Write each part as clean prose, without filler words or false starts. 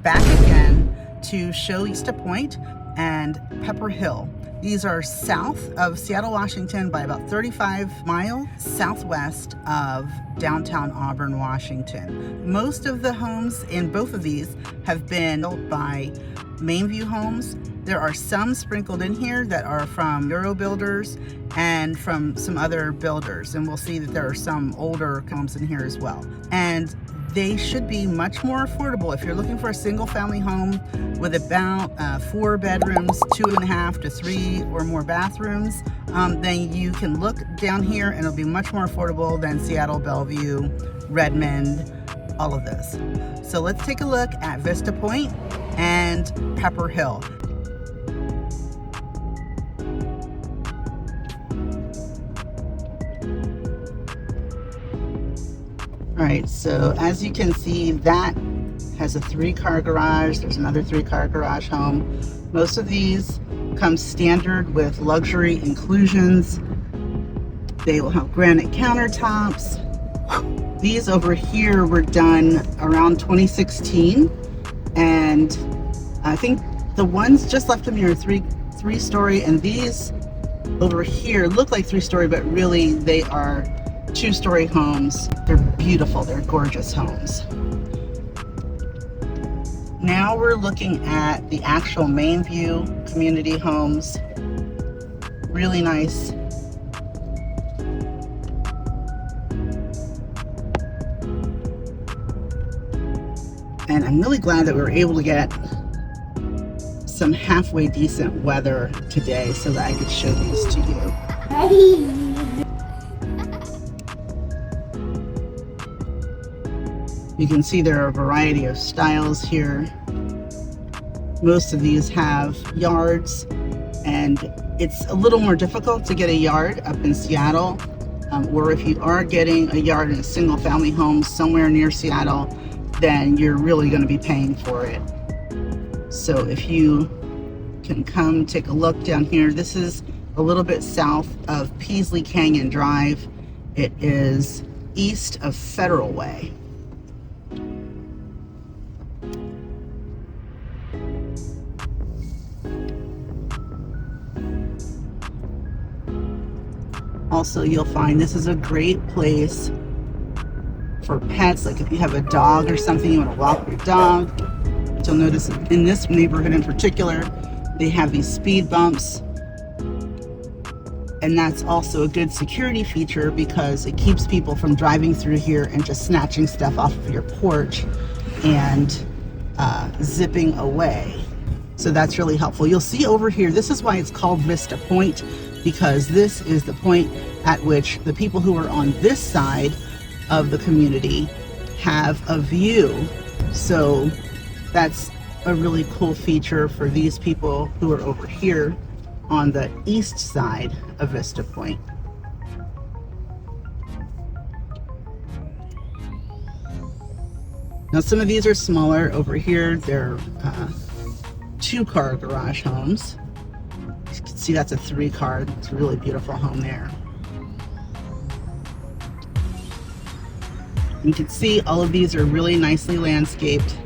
Back again to show Vista Pointe and Pepper Hill. These are south of Seattle, Washington by about 35 miles southwest of downtown Auburn, Washington. Most of the homes in both of these have been built by MainVue homes. There are some sprinkled in here that are from Euro builders and from some other builders, and we'll see that there are some older homes in here as well. And they should be much more affordable. If you're looking for a single family home with about 4 bedrooms, 2.5 to 3 or more bathrooms, then you can look down here and it'll be much more affordable than Seattle, Bellevue, Redmond, all of this. So let's take a look at Vista Pointe and Pepper Hill. All right, so as you can see, that has a 3-car garage. There's another 3-car garage home. Most of these come standard with luxury inclusions. They will have granite countertops. These over here were done around 2016, and I think the ones just left of me are three-story, and these over here look like 3-story, but really they are 2-story homes. They're beautiful, they're gorgeous homes. Now we're looking at the actual MainVue community homes. Really nice. And I'm really glad that we were able to get some halfway decent weather today so that I could show these to you. You can see there are a variety of styles here. Most of these have yards, and it's a little more difficult to get a yard up in Seattle, or if you are getting a yard in a single family home somewhere near Seattle, then you're really going to be paying for it. So if you can come take a look down here, this is a little bit south of Peaslee Canyon Drive. It is east of Federal Way. Also, you'll find this is a great place for pets. Like if you have a dog or something, you want to walk your dog. You'll notice in this neighborhood in particular, they have these speed bumps. And that's also a good security feature because it keeps people from driving through here and just snatching stuff off of your porch and zipping away. So that's really helpful. You'll see over here, this is why it's called Vista Pointe, because this is the point at which the people who are on this side of the community have a view. So that's a really cool feature for these people who are over here on the east side of Vista Pointe. Now some of these are smaller. Over here they're 2-car garage homes. You can see that's a 3-car. It's a really beautiful home there. You can see all of these are really nicely landscaped.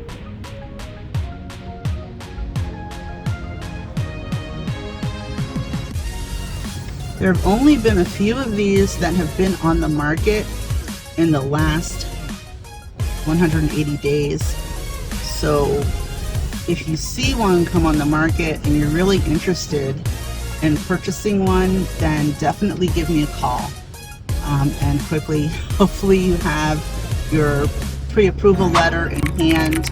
There have only been a few of these that have been on the market in the last 180 days. So if you see one come on the market and you're really interested in purchasing one, then definitely give me a call. And quickly, hopefully you have your pre-approval letter in hand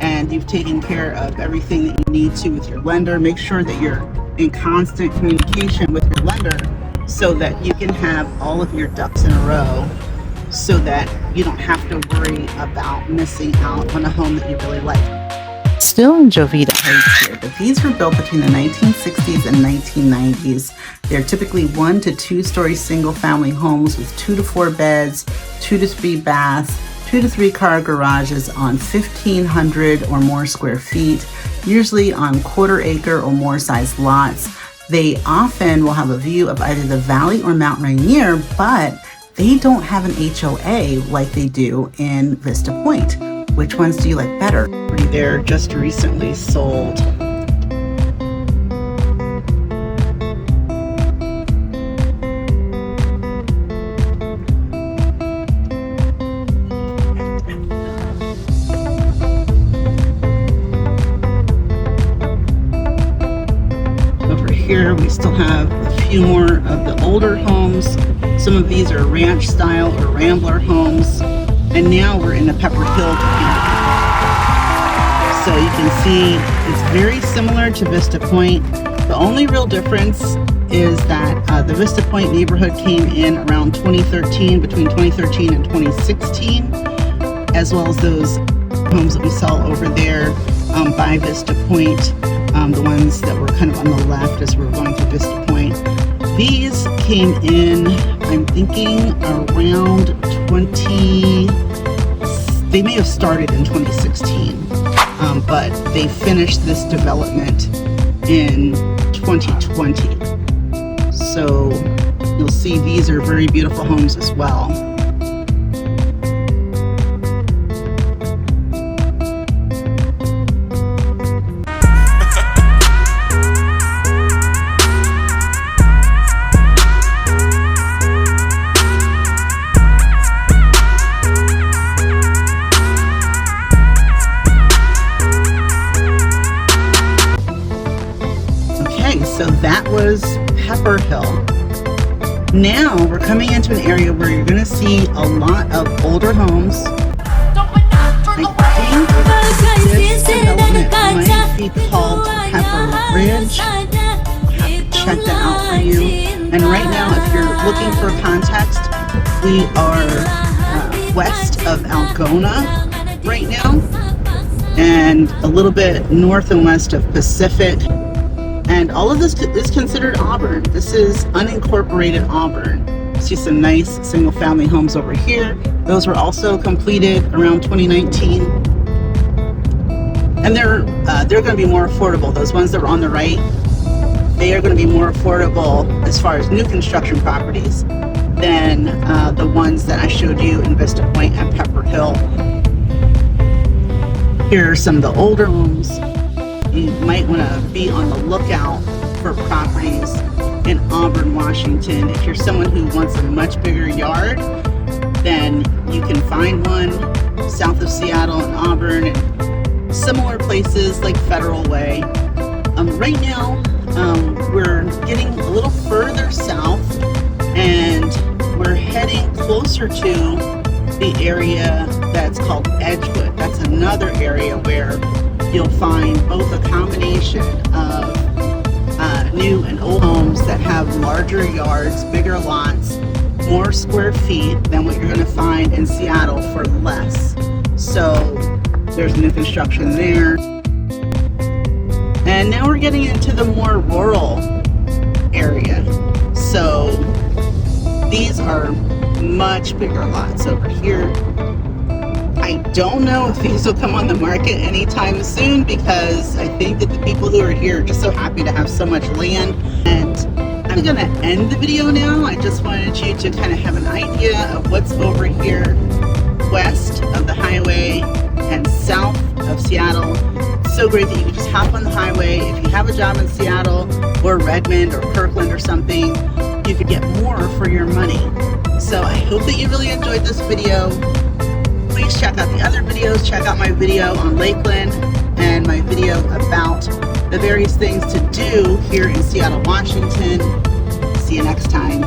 and you've taken care of everything that you need to with your lender. Make sure that you're in constant communication with your lender so that you can have all of your ducks in a row so that you don't have to worry about missing out on a home that you really like. Still in Jovita Heights here, but these were built between the 1960s and 1990s. They're typically 1 to 2-story single family homes with 2 to 4 beds, 2 to 3 baths, 2 to 3-car garages on 1,500 or more square feet, usually on 1/4 acre or more sized lots. They often will have a view of either the valley or Mount Rainier, but they don't have an HOA like they do in Vista Pointe, which ones do you like better? They're just recently sold. Over here we still have a few more of the older homes. Some of these are ranch style or rambler homes. And now we're in the Pepper Hill community. So you can see it's very similar to Vista Pointe. The only real difference is that the Vista Pointe neighborhood came in around 2013, between 2013 and 2016, as well as those homes that we saw over there by Vista Pointe, the ones that were kind of on the left as we were going through Vista Pointe. These came in, I'm thinking, around they may have started in 2016, but they finished this development in 2020. So you'll see these are very beautiful homes as well. So that was Pepper Hill. Now we're coming into an area where you're going to see a lot of older homes. I think this development might be called Pepper Ridge. I'll have to check that out for you. And right now, if you're looking for context, we are west of Algona right now, and a little bit north and west of Pacific. And all of this is considered Auburn. This is unincorporated Auburn. You see some nice single family homes over here. Those were also completed around 2019. And they're going to be more affordable. Those ones that were on the right, they are going to be more affordable as far as new construction properties than the ones that I showed you in Vista Pointe and Pepper Hill. Here are some of the older homes. You might want to be on the lookout for properties in Auburn, Washington. If you're someone who wants a much bigger yard, then you can find one south of Seattle and Auburn and similar places like Federal Way. Right now, we're getting a little further south and we're heading closer to the area that's called Edgewood. That's another area where you'll find both a combination of new and old homes that have larger yards, bigger lots, more square feet than what you're going to find in Seattle for less. So there's new construction there. And now we're getting into the more rural area. So these are much bigger lots over here. I don't know if these will come on the market anytime soon because I think that the people who are here are just so happy to have so much land. And I'm going to end the video now. I just wanted you to kind of have an idea of what's over here west of the highway and south of Seattle. It's so great that you can just hop on the highway. If you have a job in Seattle or Redmond or Kirkland or something, you could get more for your money. So I hope that you really enjoyed this video. Please check out the other videos. Check out my video on Lakeland and my video about the various things to do here in Seattle, Washington. See you next time.